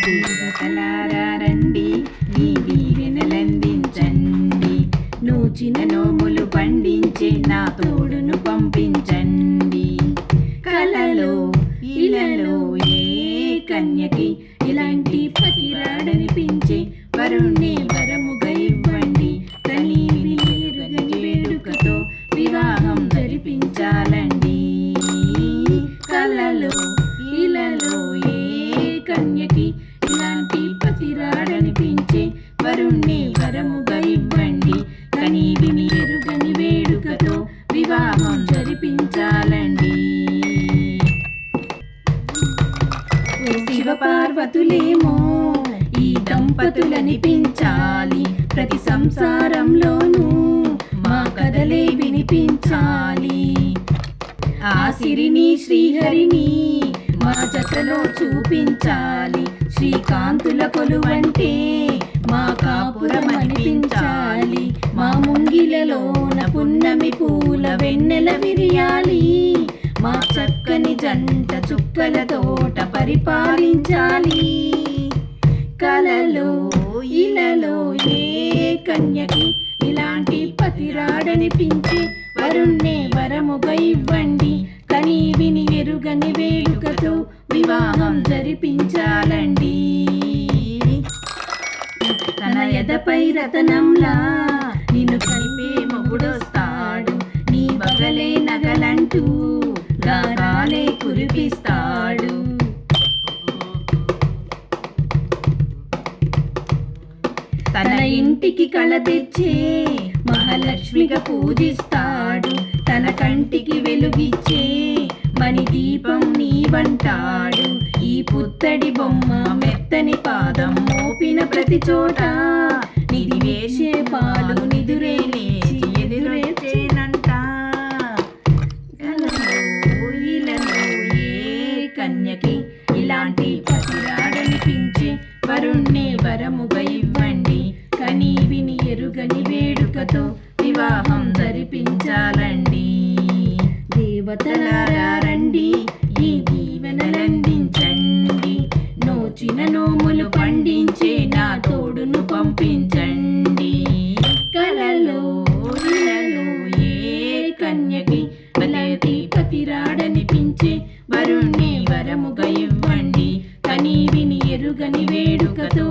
దేవతలారా రండి, మీ దీవెనలందించండి. నూచిన నోములు పండించే నా తోడును పంపించండి. కలలో ఇలలో ఏ కన్యకి ఇలాంటి పతి రాడనిపించే వరుణ్ణి వరముగా ఇవ్వండి. కనీవి ఎరుగని వేడుకతో వివాహం జరిపించాలండి. కలలో ఇలలో ఏ కన్యకి ఇలాంటి పతి రాడనిపించే వరుణ్ణి వరముగా ఇవ్వండి. కనీవి ఎరుగని వేడుకతో వివాహం జరిపించాలండి. శివ పార్వతులేమో ఈ దంపతులనిపించాలి. ప్రతి సంసారంలోనూ మా కథలే వినిపించాలి. ఆ సిరిని శ్రీహరిని మా జతలో చూపించాలి. శ్రీకాంతుల కొలువంటే మా కాపురం అనిపించాలి. మా ముంగిలలోన పున్నమి పూల వెన్నెల విరియాలి. మా చక్కని జంట చుక్కల తోట పరిపాలించాలి. కలలో ఇలలో ఏ కన్యకి ఇలాంటి పతి రాడనిపించి వరుణ్ణే వరముగా ఇవ్వండి. కనీవిని ఎరుగని వేడుకతో వివాహం జరిపించాలండి. తన ఎదపై రతనంలా నిన్ను కలిపే మొగుడొస్తాడు. నీ వగలే నగలంటూ గారాలే కురిపిస్తాడు. తన ఇంటికి కళ తెచ్చే మహాలక్ష్మిగా పూజిస్తాడు. తన కంటికి వెలుగిచ్చే మణి దీపం నీవంటాడు. ఈ పుత్తడి బొమ్మ మెత్తని పాదం మోపిన ప్రతి చోట నిధి వేసే పాలు నిదురే లేచి ఎదురేచేనంట. ఇలలో ఏ కన్యకి ఇలాంటి పతి రాడనిపించే వరుణ్ణి వరముగా ఇవ్వండి. కనీవిని ఎరుగని వేడుకతో వివాహం జరిపించాలండి. దేవతలారా రండి, ఈ దీవెనలందించండి. నోచిన నోములు పండించే నా తోడును పంపించండి. కలలో ఇలలో ఏ కన్యకి ఇలాంటి పతి రాడనిపించే వరుణ్ణి వరముగా ఇవ్వండి. కనీవిని ఎరుగని వేడుకతో